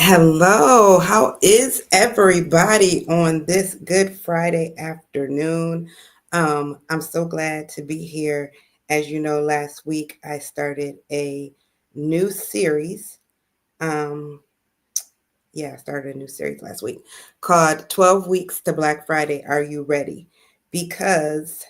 Hello, how is everybody on this Good Friday afternoon? I'm so glad to be here. As you know, last week I started a new series. Um, I started a new series last week called 12 Weeks to Black Friday. Are you ready? Because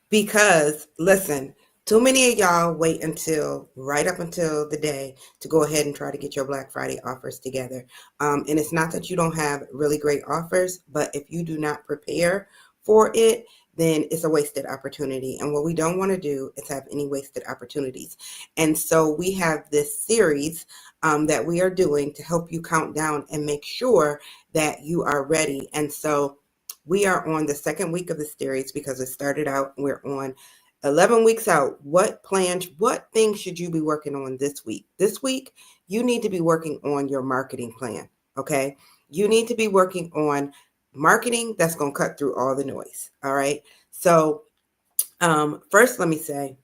Because listen, too many of y'all wait until right up until the day to go ahead and try to get your Black Friday offers together. And it's not that you don't have really great offers, but if you do not prepare for it, then it's a wasted opportunity. And what we don't want to do is have any wasted opportunities. And so we have this series that we are doing to help you count down and make sure that you are ready. And so we are on the second week of the series because it started out, we're on 11 weeks out. What things should you be working on this week? This week, you need to be working on your marketing plan, okay? You need to be working on marketing that's going to cut through all the noise, all right? So, first, let me say,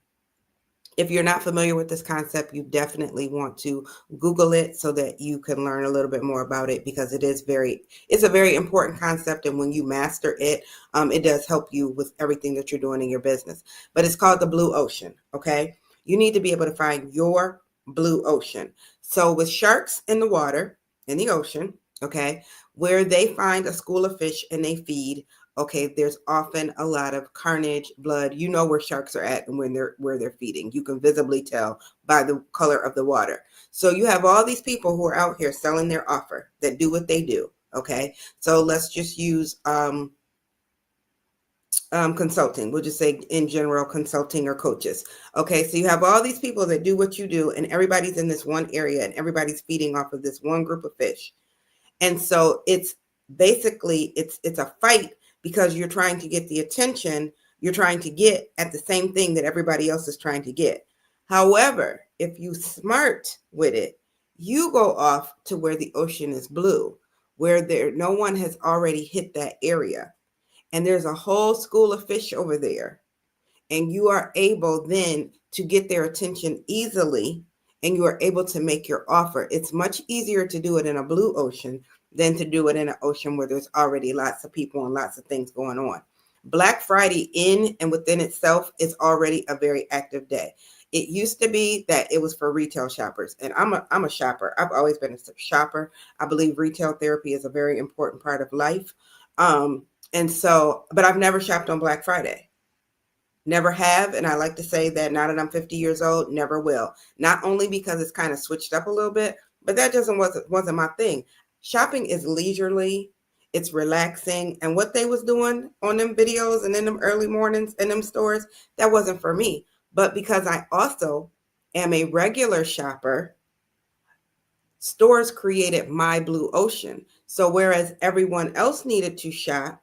if you're not familiar with this concept, you definitely want to Google it so that you can learn a little bit more about it because it's a very important concept. And when you master it, it does help you with everything that you're doing in your business. But it's called the blue ocean. Okay. You need to be able to find your blue ocean. So with sharks in the water, in the ocean, okay, where they find a school of fish and they feed, okay, there's often a lot of carnage, blood. You know where sharks are at and when they're feeding. You can visibly tell by the color of the water. So you have all these people who are out here selling their offer that do what they do. Okay, so let's just use consulting. We'll just say in general consulting or coaches. Okay, so you have all these people that do what you do, and everybody's in this one area, and everybody's feeding off of this one group of fish. And so it's basically it's a fight because you're trying to get the attention you're trying to get at the same thing that everybody else is trying to get. However, if you smart with it, you go off to where the ocean is blue, where there no one has already hit that area. And there's a whole school of fish over there, and you are able then to get their attention easily, and you are able to make your offer. It's much easier to do it in a blue ocean than to do it in an ocean where there's already lots of people and lots of things going on. Black Friday in and within itself is already a very active day. It used to be that it was for retail shoppers, and I'm a shopper. I've always been a shopper. I believe retail therapy is a very important part of life. And so, but I've never shopped on Black Friday. Never have, and I like to say that now that I'm 50 years old, never will. Not only because it's kind of switched up a little bit, but that just wasn't my thing. Shopping is leisurely, it's relaxing, and what they was doing on them videos and in them early mornings in them stores, that wasn't for me. But because I also am a regular shopper, stores created my blue ocean. So whereas everyone else needed to shop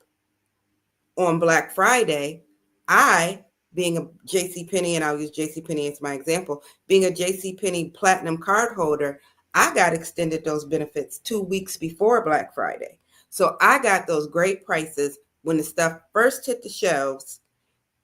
on Black Friday, I, being a JCPenney, and I'll use JCPenney as my example, being a JCPenney Platinum card holder, I got extended those benefits 2 weeks before Black Friday. So I got those great prices when the stuff first hit the shelves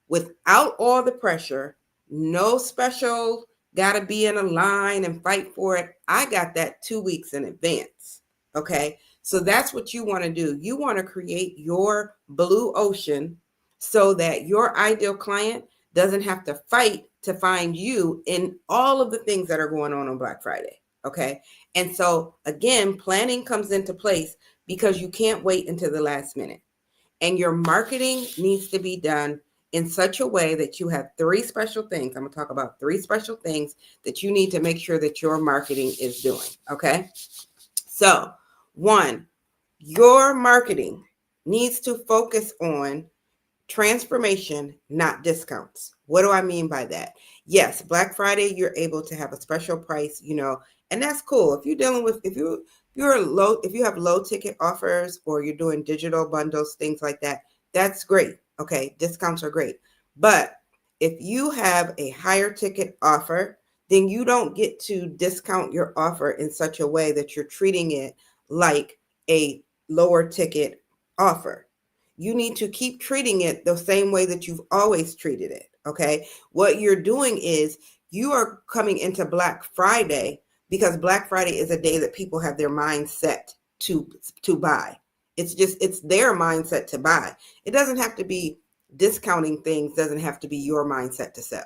without all the pressure, no special, got to be in a line and fight for it. I got that 2 weeks in advance. Okay. So that's what you want to do. You want to create your blue ocean so that your ideal client doesn't have to fight to find you in all of the things that are going on Black Friday. Okay. And so again, planning comes into place because you can't wait until the last minute. And your marketing needs to be done in such a way that you have three special things. I'm going to talk about three special things that you need to make sure that your marketing is doing. Okay. So, one, your marketing needs to focus on transformation, not discounts. What do I mean by that? Yes, Black Friday, you're able to have a special price, and that's cool. If you're dealing with, if you have low ticket offers or you're doing digital bundles, things like that, that's great. Okay, discounts are great. But if you have a higher ticket offer, then you don't get to discount your offer in such a way that you're treating it like a lower ticket offer. You need to keep treating it the same way that you've always treated it. Okay. What you're doing is you are coming into Black Friday because Black Friday is a day that people have their mind set to buy. It's their mindset to buy. It doesn't have to be discounting things, doesn't have to be your mindset to sell.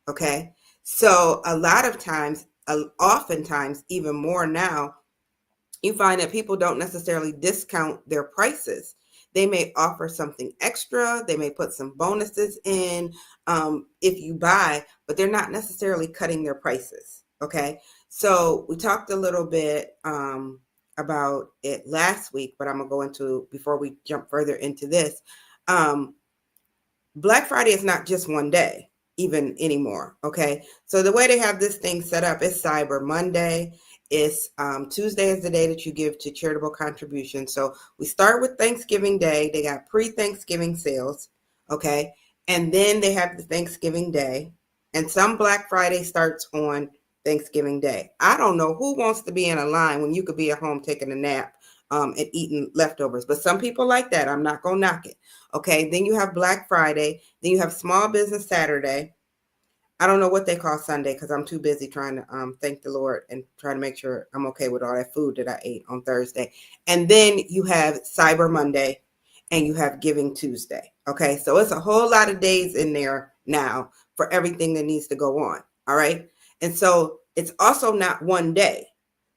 Okay. So a lot of times, oftentimes, even more now, you find that people don't necessarily discount their prices. They may offer something extra. They may put some bonuses in if you buy, but they're not necessarily cutting their prices. Okay. So we talked a little bit about it last week, but I'm going to go into, before we jump further into this, Black Friday is not just one day even anymore. Okay. So the way they have this thing set up is Cyber Monday. It's Tuesday is the day that you give to charitable contributions. So we start with Thanksgiving Day. They got pre-Thanksgiving sales. Okay. And then they have the Thanksgiving Day. And some Black Friday starts on Thanksgiving Day. I don't know who wants to be in a line when you could be at home taking a nap and eating leftovers. But some people like that. I'm not going to knock it. Okay. Then you have Black Friday. Then you have Small Business Saturday. I don't know what they call Sunday because I'm too busy trying to thank the Lord and trying to make sure I'm okay with all that food that I ate on Thursday. And then you have Cyber Monday and you have Giving Tuesday. Okay. So it's a whole lot of days in there now for everything that needs to go on. All right. And so it's also not one day.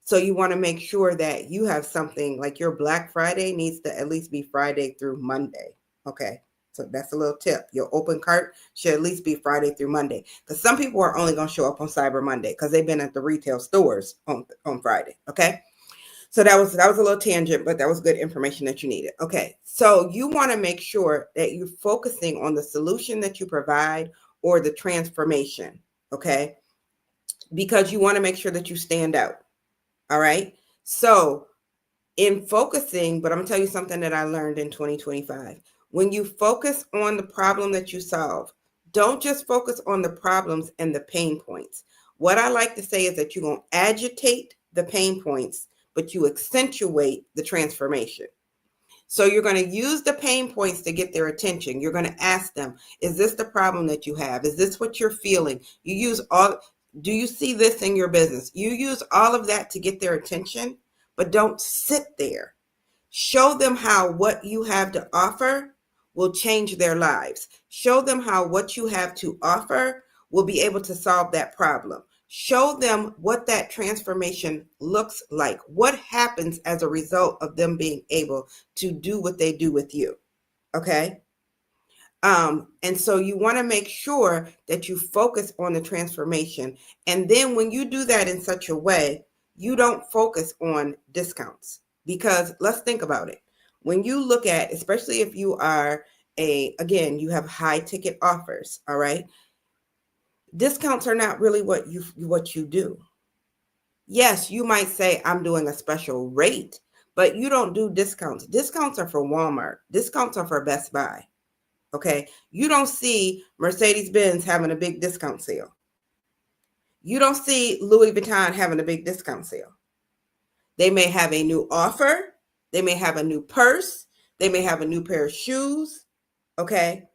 So you want to make sure that you have something like your Black Friday needs to at least be Friday through Monday. Okay. So that's a little tip. Your open cart should at least be Friday through Monday. Because some people are only going to show up on Cyber Monday because they've been at the retail stores on Friday. Okay. So that was a little tangent, but that was good information that you needed. Okay. So you want to make sure that you're focusing on the solution that you provide or the transformation. Okay. Because you want to make sure that you stand out. All right. So in focusing, but I'm going to tell you something that I learned in 2025. When you focus on the problem that you solve, don't just focus on the problems and the pain points. What I like to say is that you're going to agitate the pain points, but you accentuate the transformation. So you're going to use the pain points to get their attention. You're going to ask them, is this the problem that you have? Is this what you're feeling? You use do you see this in your business? You use all of that to get their attention, but don't sit there. Show them how what you have to offer will change their lives. Show them how what you have to offer will be able to solve that problem. Show them what that transformation looks like. What happens as a result of them being able to do what they do with you. Okay. And so you want to make sure that you focus on the transformation. And then when you do that in such a way, you don't focus on discounts. Because let's think about it. When you look at, especially if you are again, you have high ticket offers, all right? Discounts are not really what you do. Yes, you might say I'm doing a special rate, but you don't do discounts. Discounts are for Walmart. Discounts are for Best Buy. Okay? You don't see Mercedes-Benz having a big discount sale. You don't see Louis Vuitton having a big discount sale. They may have a new offer. They may have a new purse. They may have a new pair of shoes. Okay.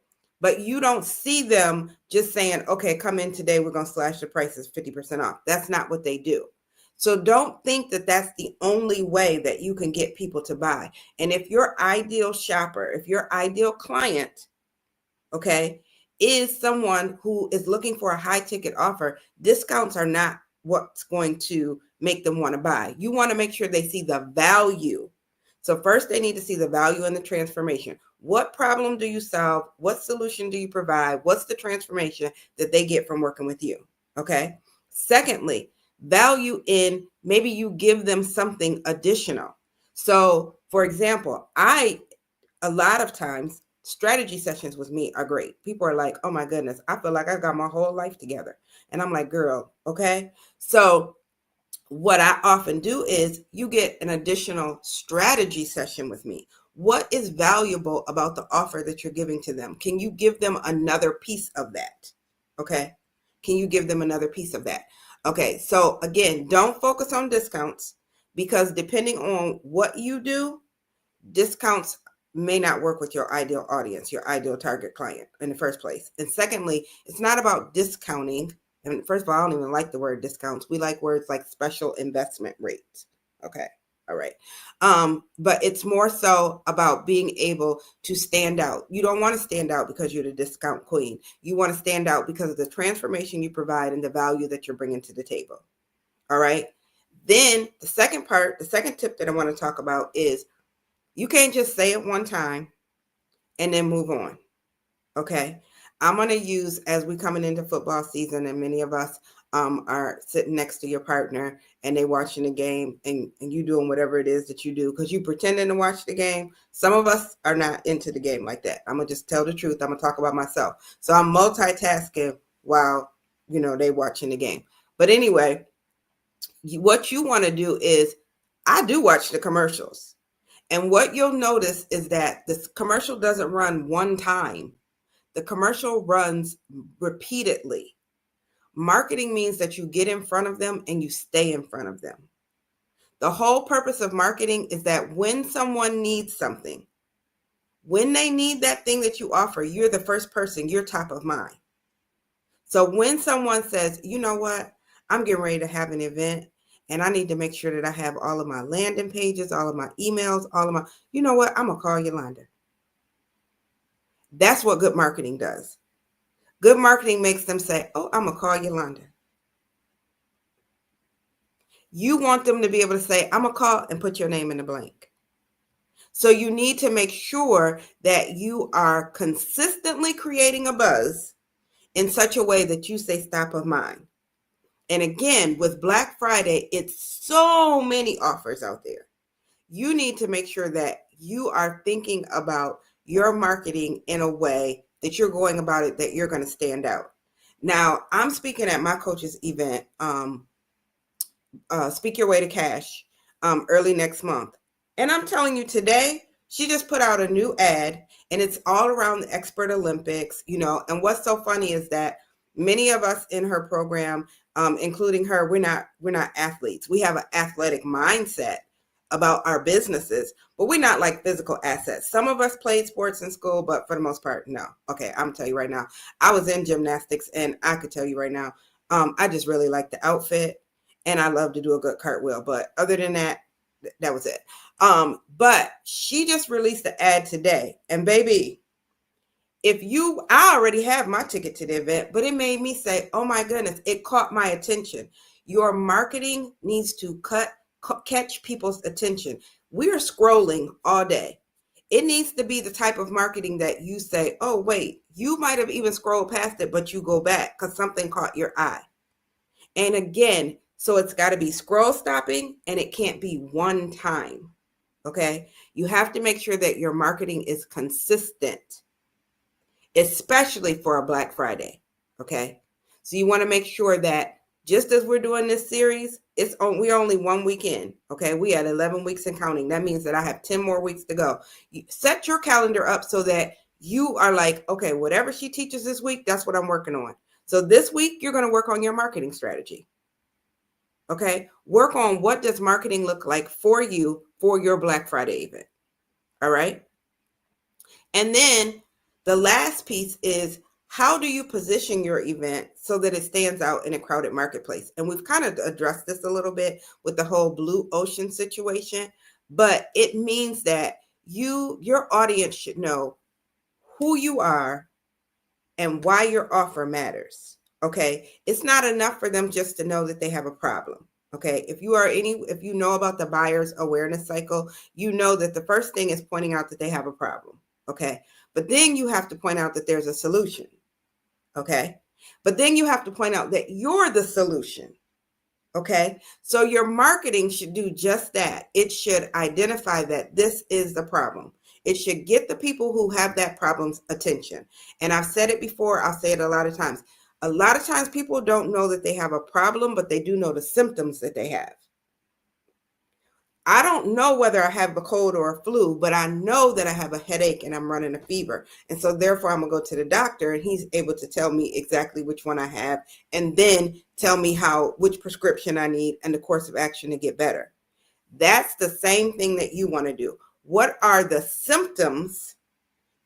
But you don't see them just saying, okay, come in today. We're going to slash the prices 50% off. That's not what they do. So don't think that that's the only way that you can get people to buy. And if your ideal shopper, if your ideal client, okay, is someone who is looking for a high ticket offer, discounts are not what's going to make them want to buy. You want to make sure they see the value. So first they need to see the value in the transformation. What problem do you solve? What solution do you provide? What's the transformation that they get from working with you? Okay. Secondly, value in maybe you give them something additional. So for example, a lot of times strategy sessions with me are great. People are like, oh my goodness, I feel like I got my whole life together. And I'm like, girl, okay. So what I often do is you get an additional strategy session with me. What is valuable about the offer that you're giving to them? Can you give them another piece of that? Okay. Can you give them another piece of that? Okay. So again, don't focus on discounts because depending on what you do, discounts may not work with your ideal audience, your ideal target client in the first place. And secondly, it's not about discounting. And first of all, I don't even like the word discounts. We like words like special investment rates. Okay. All right. But it's more so about being able to stand out. You don't want to stand out because you're the discount queen. You want to stand out because of the transformation you provide and the value that you're bringing to the table. All right. Then the second tip that I want to talk about is you can't just say it one time and then move on. Okay. I'm going to use, as we coming into football season, and many of us are sitting next to your partner and they watching the game, and you doing whatever it is that you do because you pretending to watch the game. Some of us are not into the game like that. I'm going to just tell the truth. I'm going to talk about myself. So I'm multitasking while, they watching the game. But anyway, what you want to do is, I do watch the commercials. And what you'll notice is that this commercial doesn't run one time. The commercial runs repeatedly. Marketing means that you get in front of them and you stay in front of them. The whole purpose of marketing is that when someone needs something, when they need that thing that you offer, you're the first person, you're top of mind. So when someone says, you know what, I'm getting ready to have an event and I need to make sure that I have all of my landing pages, all of my emails, you know what, I'm going to call Yolanda. That's what good marketing does. Good marketing makes them say, oh, I'm going to call Yolanda. You want them to be able to say, I'm going to call and put your name in the blank. So you need to make sure that you are consistently creating a buzz in such a way that you stay top of mind. And again, with Black Friday, it's so many offers out there. You need to make sure that you are thinking about your marketing in a way that you're going about it, that you're going to stand out. Now, I'm speaking at my coach's event, Speak Your Way to Cash, early next month. And I'm telling you, today, she just put out a new ad, and it's all around the Expert Olympics, and what's so funny is that many of us in her program, including her, we're not athletes. We have an athletic mindset about our businesses, but we're not like physical assets. Some of us played sports in school, but for the most part, no. Okay, I'm gonna tell you right now, I was in gymnastics, and I could tell you right now, I just really like the outfit, and I love to do a good cartwheel. But other than that, that was it. But she just released the ad today, and baby, I already have my ticket to the event, but it made me say, oh my goodness, it caught my attention. Your marketing needs to catch people's attention. We are scrolling all day. It needs to be the type of marketing that you say, oh, wait, you might have even scrolled past it, but you go back because something caught your eye. And again, so it's got to be scroll stopping, and it can't be one time. Okay. You have to make sure that your marketing is consistent, especially for a Black Friday. Okay. So you want to make sure that just as we're doing this series, we're only 1 week in. Okay. We had 11 weeks and counting. That means that I have 10 more weeks to go. You set your calendar up so that you are like, okay, whatever she teaches this week, that's what I'm working on. So this week, you're going to work on your marketing strategy. Okay. Work on what does marketing look like for you for your Black Friday event. All right. And then the last piece is, how do you position your event so that it stands out in a crowded marketplace? And we've kind of addressed this a little bit with the whole blue ocean situation, but it means that your audience should know who you are and why your offer matters. Okay. It's not enough for them just to know that they have a problem. Okay. If you know about the buyer's awareness cycle, you know that the first thing is pointing out that they have a problem. Okay. But then you have to point out that there's a solution. Okay. But then you have to point out that you're the solution. Okay. So your marketing should do just that. It should identify that this is the problem. It should get the people who have that problem's attention. And I've said it before. I'll say it a lot of times. A lot of times people don't know that they have a problem, but they do know the symptoms that they have. I don't know whether I have a cold or a flu, but I know that I have a headache and I'm running a fever. And so therefore I'm gonna go to the doctor and he's able to tell me exactly which one I have and then tell me which prescription I need and the course of action to get better. That's the same thing that you want to do. what are the symptoms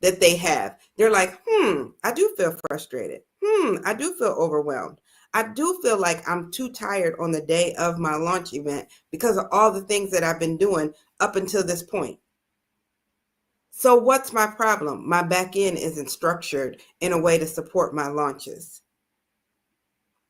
that they have. They're like, I do feel frustrated. I do feel overwhelmed. I do feel like I'm too tired on the day of my launch event because of all the things that I've been doing up until this point. So what's my problem? My back end isn't structured in a way to support my launches.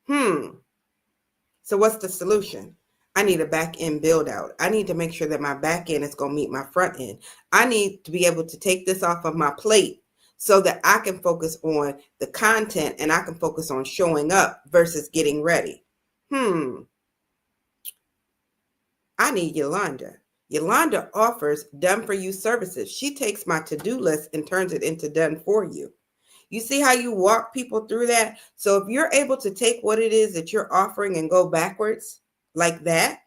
So what's the solution? I need a back end build out. I need to make sure that my back end is going to meet my front end. I need to be able to take this off of my plate so that I can focus on the content and I can focus on showing up versus getting ready. I need Yolanda. Yolanda offers done for you services. She takes my to-do list and turns it into done for you. You see how you walk people through that? So if you're able to take what it is that you're offering and go backwards like that,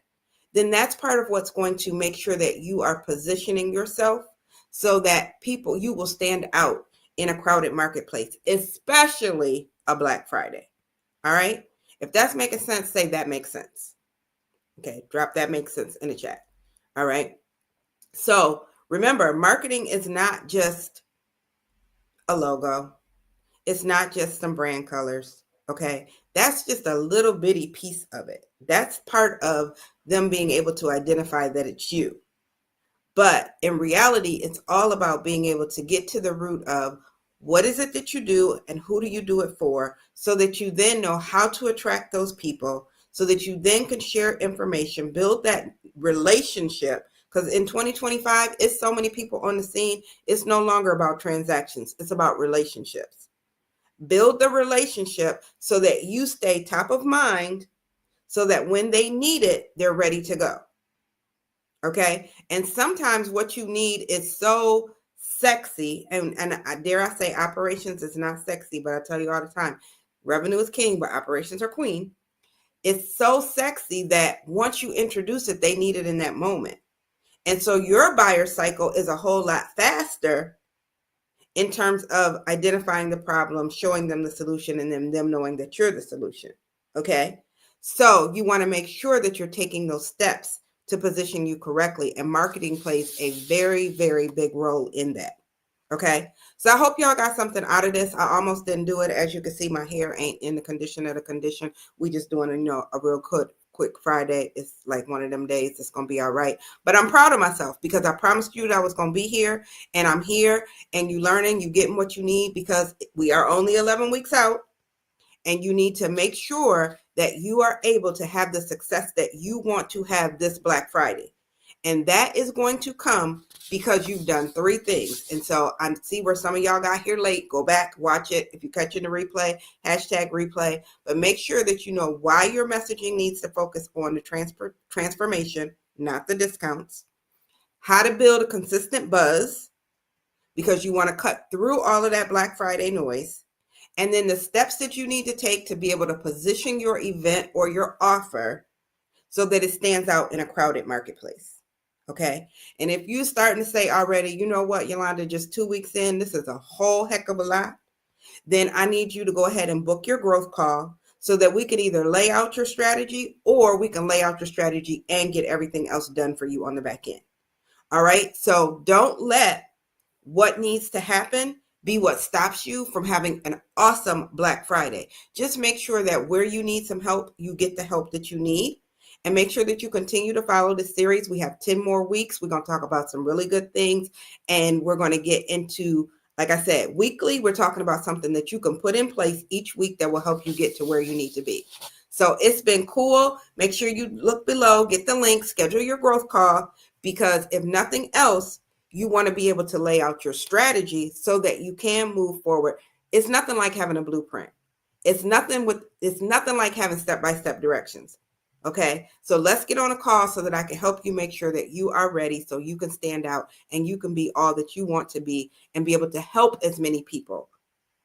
then that's part of what's going to make sure that you are positioning yourself so that you will stand out in a crowded marketplace, especially a Black Friday. All right. If that's making sense, say that makes sense. Okay. Drop that makes sense in the chat. All right. So remember, marketing is not just a logo. It's not just some brand colors. Okay. That's just a little bitty piece of it. That's part of them being able to identify that it's you. But in reality, it's all about being able to get to the root of what is it that you do and who do you do it for, so that you then know how to attract those people, so that you then can share information, build that relationship. Because in 2025, it's so many people on the scene. It's no longer about transactions. It's about relationships. Build the relationship so that you stay top of mind, so that when they need it, they're ready to go. Okay. And sometimes what you need is so sexy. And dare I say, operations is not sexy, but I tell you all the time, revenue is king, but operations are queen. It's so sexy that once you introduce it, they need it in that moment. And so your buyer cycle is a whole lot faster in terms of identifying the problem, showing them the solution, and then them knowing that you're the solution. Okay. So you want to make sure that you're taking those steps to position you correctly, and marketing plays a very, very big role in that. Okay. So I hope y'all got something out of this. I almost didn't do it. As you can see, my hair ain't in the condition of the condition. We just doing a real quick Friday. It's like one of them days. It's going to be all right. But I'm proud of myself because I promised you that I was going to be here, and I'm here, and you learning, you getting what you need, because we are only 11 weeks out, and you need to make sure that you are able to have the success that you want to have this Black Friday. And that is going to come because you've done 3 things. And so I see where some of y'all got here late. Go back, watch it. If you catch it in the replay, #replay. But make sure that you know why your messaging needs to focus on the transformation, not the discounts. How to build a consistent buzz, because you want to cut through all of that Black Friday noise. And then the steps that you need to take to be able to position your event or your offer so that it stands out in a crowded marketplace. Okay. And if you're starting to say already, you know what, Yolanda, just 2 weeks in, this is a whole heck of a lot, then I need you to go ahead and book your growth call so that we can either lay out your strategy, or we can lay out your strategy and get everything else done for you on the back end. All right. So don't let what needs to happen be what stops you from having an awesome Black Friday. Just make sure that where you need some help, you get the help that you need. And make sure that you continue to follow the series. We have 10 more weeks. We're going to talk about some really good things. And we're going to get into, like I said, weekly, we're talking about something that you can put in place each week that will help you get to where you need to be. So it's been cool. Make sure you look below, get the link, schedule your growth call, because if nothing else, you want to be able to lay out your strategy so that you can move forward. It's nothing like having a blueprint. It's nothing like having step-by-step directions. Okay, so let's get on a call so that I can help you make sure that you are ready, so you can stand out and you can be all that you want to be and be able to help as many people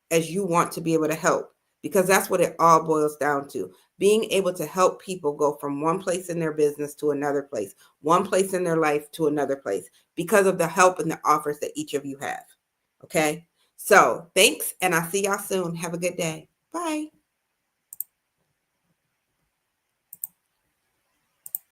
as you want to be able to help, because that's what it all boils down to. Being able to help people go from one place in their business to another place, one place in their life to another place, because of the help and the offers that each of you have. Okay, so thanks, and I'll see y'all soon. Have a good day. Bye.